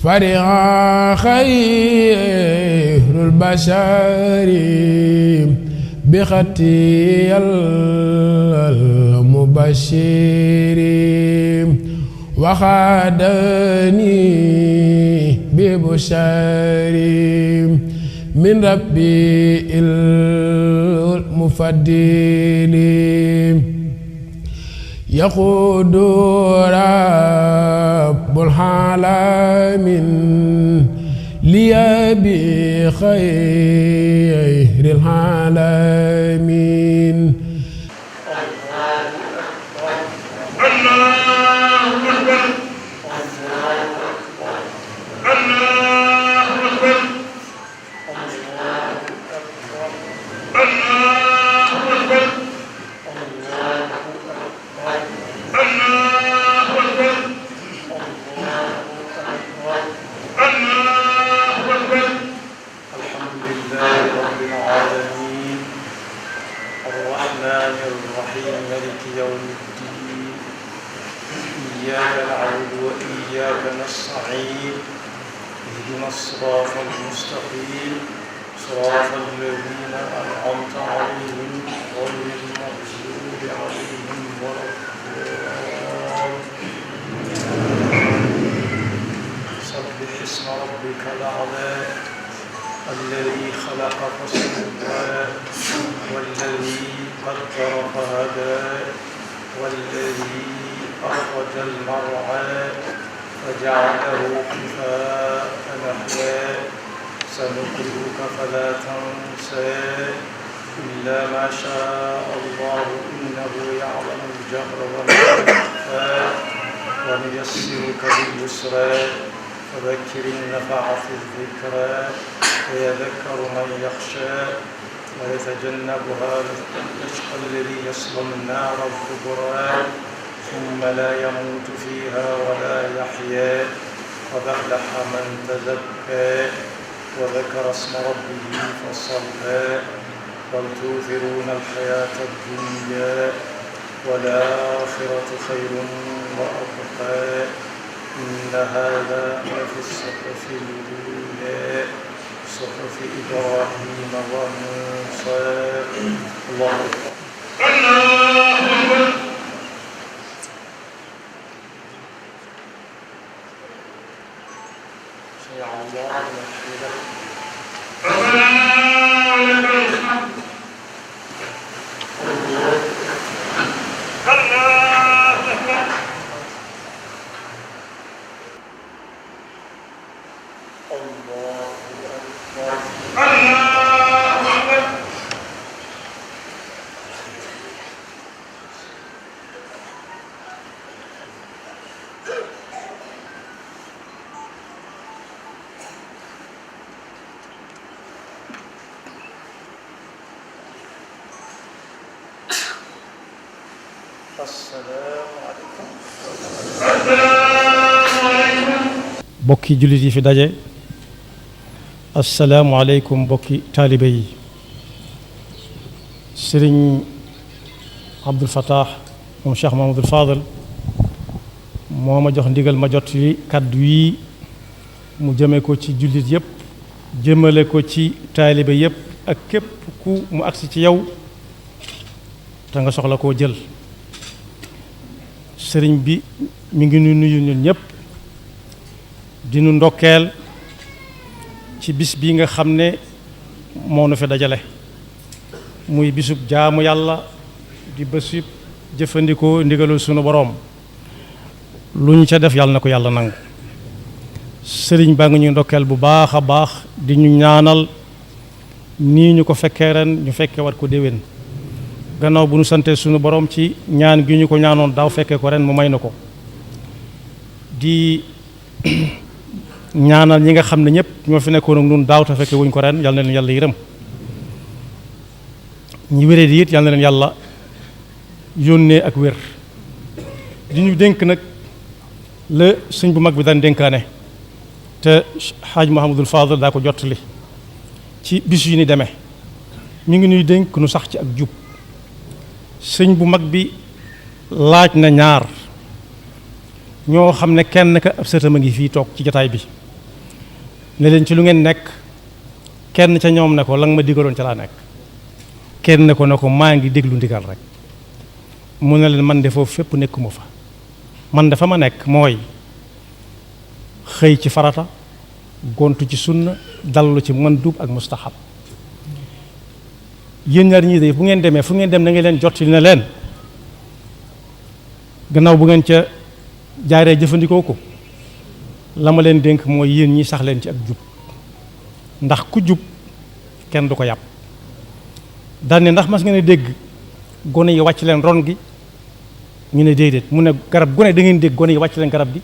فرح خير البشر بختي المبشر وخادني ببشر من ربي المفضل يقود رب العالمين لي بخير العالمين. إياك نعبد وإياك نستعين اهدنا الصراط المستقيم صراط الذين أنعمت عليهم غير المغضوب عليهم ولا الضالين. سبح اسم ربك الأعلى الذي خلق فسوى والذي قدر فهدى والذي أخرج المرعى فجعله خفاء نحوا سنقرئك فلا تنسى إلا ما شاء الله إنه يعلم الجهر وما يخفى ونيسرك باليسرى فذكر إن نفعت الذكرى فيذكر من يخشى ويتجنبها الأشقى الذي يصلى النار الكبرى ثم لا يموت فيها ولا يحيا قد أفلح من تزكى وذكر اسم ربه فصلى بل تؤثرون الحياة الدنيا والآخرة خير وأبقى إن هذا لفي الصحف الأولى صحف إبراهيم وموسى. الله أكبر. الله أكبر. سمع الله لمن حمده. ربنا ولك الحمد. الله أكبر. bokki jullit yi fi daje asalaamualeykum bokki taalibe yi. sëriñ Abdul Fattah moom Cheikh Mahamadul Fadal moo ma jox ndigal ma jot yi kàddu yi mu jëme ko ci jullit yépp jëmale ko ci taalibe yépp ak képp ku mu agsi ci yow te nga soxla koo jël. sëriñ bi mi ngi nuyu ñun ñëpp di nu ndokkeel ci bis bi nga xam ne moo nu fi dajale muy bisub jaamu yàlla di bésub jëfandikoo ndigalul sunu boroom lu ñu ca def yàlla na ko yàlla nangu. sëriñ baa ngi ñuy ndokkeel bu baax a baax di ñu ñaanal nii ñu ko fekkee ren ñu fekkee war ko déwén gannaaw bu ñu santee sunu borom ci ñaan gi ñu ko ñaanoon daaw fekkee ko ren mu may na ko. di ñaanal ñi nga xam ne ñëpp ñoo fi nekkoon ak ñun daaw te fekkee wuñ ko ren yal na leen yàlla yërëm ñi wéree di it yal na leen yàlla yónnee ak wér. di ñu dénk nag la sëñ bu mag bi daan dénkaane te xaaj Mahamadul Fadal daa ko jottali ci bis yu ni demee ñu ngi ñuy dénk nu sax ci ak jub. sëñ bu mag bi laaj na ñaar ñoo xam ne kenn ka ab sëtam a ngi fii toog ci jataay bi ne leen ci lu ngeen nekk. kenn ca ñoom ne ko la nga ma digaloon ca laa nekk. kenn ne ko maa ngi déglu ndigal rek. mu ne leen man de foofu fépp nekkuma fa. man dafa ma nekk mooy xëy ci farata gontu ci sunna dallu ci mandub ak mustahab yéen ñaar ñii de bu ngeen demee fu ngeen dem na ngeen leen jottali ne leen gannaaw bu ngeen ca jaaree jëfandikoo ko la ma leen dénk mooy yéen ñi sax leen ci ak jub ndax ku jub kenn du ko yàpp daan ne ndax mas ngeen a dégg gone yi wàcc leen ron gi ñu ne déedéet mu ne garab gone da ngeen dégg gone yi wàcc leen garab gi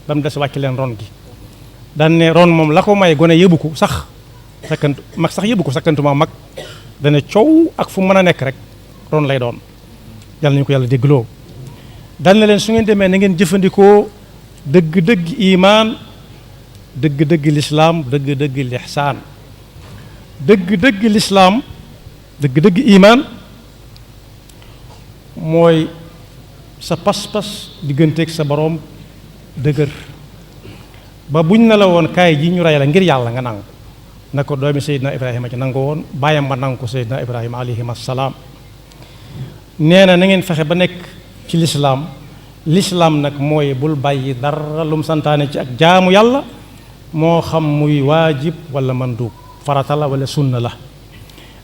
ba mu des wàcc leen ron gi daan ne ron moom la ko may gone yëbu ko sax sakkantu mag sax yëbu ko sakkantuma mag dana coow ak fu mën a nekk rek ron lay doon yàlla nañu ko yàlla déggloo daan na leen su ngeen demee na ngeen jëfandikoo dëgg-dëgg imaan dëgg-dëgg lislaam dëgg-dëgg lixsaan dëgg-dëgg lislaam dëgg-dëgg imaan mooy sa pas-pas digganteeg sa boroom dëgër ba buñ ne la woon kaay ji ñu rey la ngir yàlla nga nangu na ko doomi Seydina Ibrahima ci nangu woon bàyyam ba nangu ko Seydina Ibrahima alayhim assalaam nee na ngeen fexe ba nekk ci lislaam lislaam nag mooy bul bàyyi dara lum santaane ci ak jaamu yàlla moo xam muy waajib wala mandub farata la wala sunna la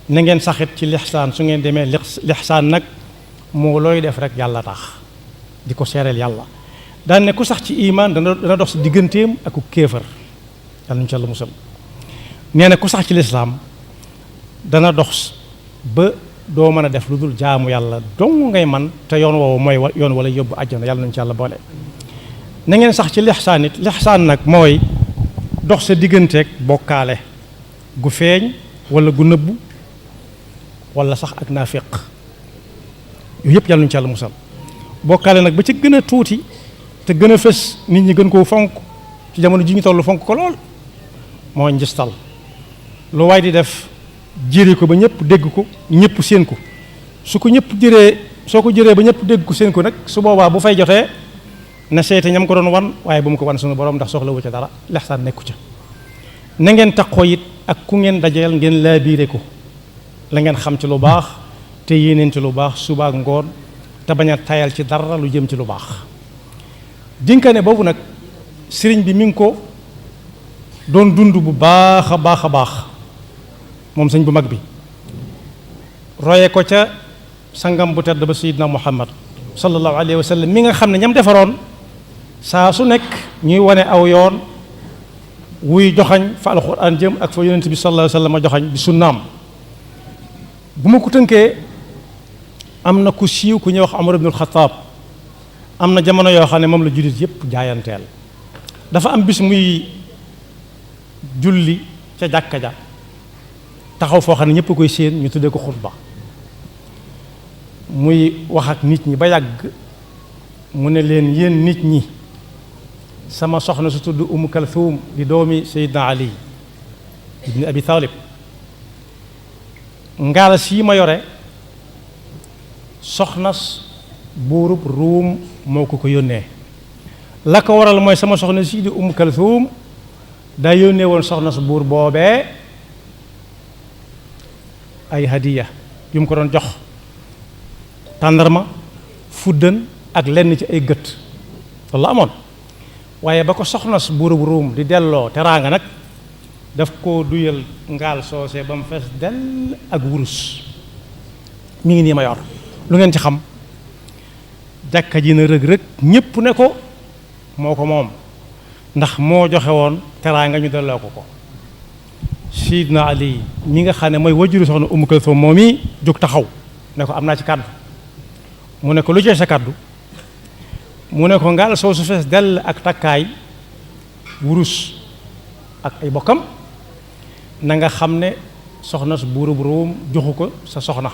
na ngeen saxit ci lixsaan su ngeen demee lixsaan nag moo looy def rek yàlla tax di ko seereel yàlla daan ne ku sax ci imaan dana dox si digganteem ak ku kéefar yàlla ñu ci yàlla musal nee na ku sax ci lislaam dana dox ba doo mën a def lu dul jaamu yàlla dong ngay man te yoon woowu mooy yoon wala yóbbu àjjana yàlla nañu ci yàlla boole na ngeen sax ci lixsaan it lixsaan nag mooy dox sa digganteeg bokkaale gu feeñ wala gu nëbbu wala sax ak naafiq yooyu yëpp yàlla nañu ci yàlla musal bokkaale nag ba ci gën a tuuti te gën a fës nit ñi gën koo fonk ci jamono ji ñu toll fonk ko lool moo njistal lu waay di def jëri ko ba ñëpp dégg ko ñëpp séen ko su ko ñëpp jëree soo ko jëree ba ñëpp dégg ko séen ko nag su boobaa bu fay jotee na seete ñam ko doon wan waaye bu mu ko wan suñu borom ndax soxla wu ca dara lexsaan nekku ca na ngeen taxoo it ak ku ngeen dajeel ngeen laabiire ko la ngeen xam ci lu baax te yéeneen ci lu baax suba ak ngoon te bañ a tayal ci dara lu jëm ci lu baax dénkaane boobu nag sëriñ bi mi ngi ko doon dund bu baax a baax a baax moom sëñ bu mag bi roye ko ca sangam bu tedd ba sayidna muhammad sallallahu alayhi wa sallam mi nga xam ne ñam defaroon saa su nekk ñuy wane aw yoon wuy joxañ fa alquran jëm ak fa yonent bi sallallahu alayhi wa sallam a joxañ bi sunnaam bu ma ko tënkee am na ku siiw ku ñuy wax Umar ibnul Xataab am na jamono yoo xam ne moom la jullit yépp jaayanteel dafa am bis muy julli ca jàkka ja taxaw foo xam ne ñëpp koy séen ñu tuddee ko xutba muy wax ak nit ñi ba yàgg mu ne leen yéen nit ñi sama soxna su tudd Umm Kalthum di doomi Seydina Ali ibni Abi Talib ngaala sii ma yore soxnas buurub Ruum moo ko yónnee la ko waral mooy sama soxna sii di Umm Kalthum daa yónnee woon soxna su buur boobee ay hadiya yu mu ko doon jox tàndarma fuddën ak lenn ci ay gët loolu la amoon waaye ba ko soxna su buurub Ruum di delloo teraanga nag daf koo duyal ngaal soose ba mu fees dell ak wurus mi ngi nii ma yor lu ngeen ci xam jàkka ji na rëg-rëg ñépp ne ko moo ko moom ndax moo joxe woon teraanga ñu delloo ko Sidna Ali mi nga xam ne mooy wajuru soxna Umm Kalthum moom i jóg taxaw ne ko am naa ci kàddu mu ne ko lu ci sa kàddu mu ne ko ngaal soo su fees dell ak takkaay wurus ak ay bokkam na nga xam ne soxna su buurub Ruum joxu ko sa soxna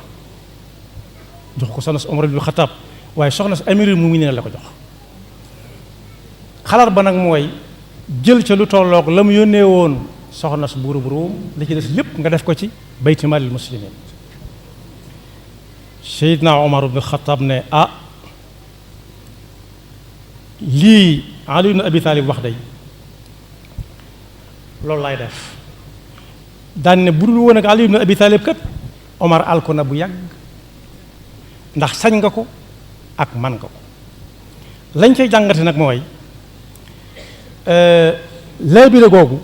joxu ko soxna su Umar ibn Xattaab waaye soxna su amirul mu'miniin la ko jox xalaat ba nag mooy jël ca lu tolloog la mu yónnee woon soxna su buurub Ruum li ci des lépp nga def ko ci bayti maalil muslimiin Seydina Umar ibn Xattaab ne lii Ali ibn Abi Talib wax day loolu lay def daan ne bu dul woon ak Ali ibn Abi Talib kat Omar alko na bu yàgg ndax sañ nga ko ak man nga ko lañ cay jàngate nag mooy laabire googu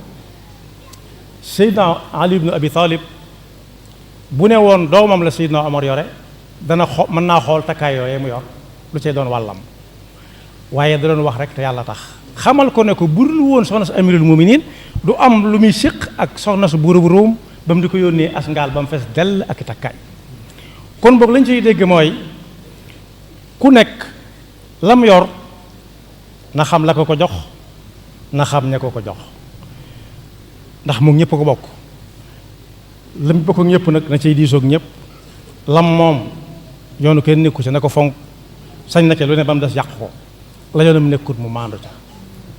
Seydina Ali ibn Abi Talib bu ne woon doomam la Seydina Omar yore dana mën naa xool takkaay yooyee mu yor lu cay doon wàllam waaye da doon wax rek te yàlla tax xamal ko ne ko bu dul woon soxna su amirul muminin du am lu muy séq ak soxna su buuru bu Róom ba mu di ko yónnee as ngaal ba mu fees dell ak i takkaay kon boog lañ ciy dégg mooy ku nekk lam yor na xam la ko ko jox na xam ne ko ko jox ndax moom ñëpp ko bokk lam bokk ak ñëpp nag na ciy diisoog ñëpp lam moom yoonu kenn nekku ci na ko fonk sañ na ca lu ne ba mu des yàq ko la yoonam nekkut mu maandu ca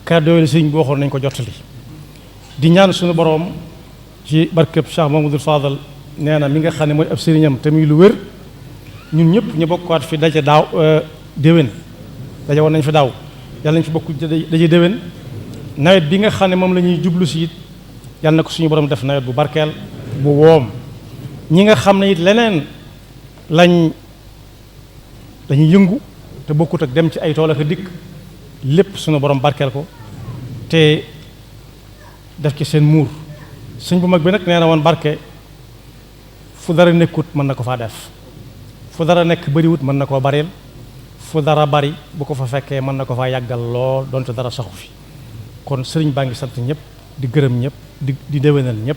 kàddu yooyu sëriñ bi waxoon nañ ko jottali di ñaan suñu boroom ci barkeb Cheikh Mamadou Fadal nee na mi nga xam ne mooy ab sëriñam te muy lu wér ñun ñëpp ñu bokkaat fi daje daaw déwén daje woon nañ fi daaw yàlla nañ fi bokk daje déwén nawet bi nga xam ne moom la ñuy jublu si it yàlla na ko suñu borom def nawet bu barkeel bu woom ñi nga xam ne it leneen lañuy yëngu te bokkut ak dem ci ay tool ak dikk lépp suñu borom barkeel ko te def ci seen muur sëñ bu mag bi nag nee na woon barke fu dara nekkut mën na ko faa def fu dara nekk bariwut mën na koo baril fu dara bari bu ko fa fekkee mën na ko faa yàggal lool donte dara saxu fi kon sëriñ baa ngi sant ñëpp di gërëm ñëpp di déwénal ñëpp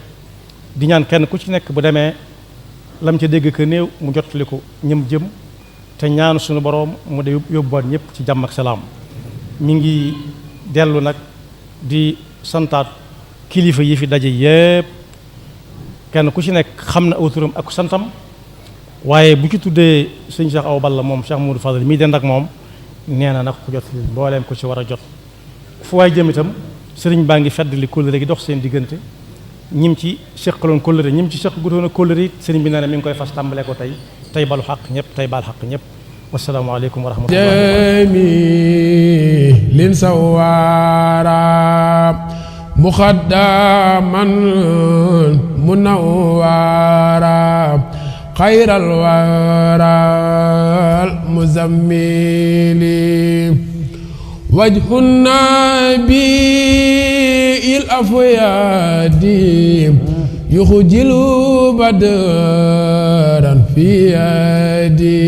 di ñaan kenn ku ci nekk bu demee lam ca dégg ka néew mu jottali ko ñëm jëm te ñaan suñu boroom mu de yóbbuwaat ñëpp ci jàmm ak salaam mi ngi dellu nag di santaat kilifa yi fi daje yépp kenn ku ci nekk xam na aw turam ak santam waaye bu ci tuddee sëñ Cheikh Awa Balla moom Cheikh Mamadou Fadal mii dend ak moom nee na nag ku jot mbooleem ko ci war a jot fu waay jëm itam sëriñ baa ngi feddali kóllëre gi dox seen diggante ñim ci seqaloon kóllëre ñim ci seq gutoon a kóllëre it sëriñ bi nee na mi ngi koy fas tàmbalee ko tey balu xaq ñëpp tey baal xaq ñëpp wasalaamaaleykum wa rahmatullahi jamilin sawara muxaddaman munawwara xayral waral muzammili wajhu nabil afyadi yuxjilu badran fi yadi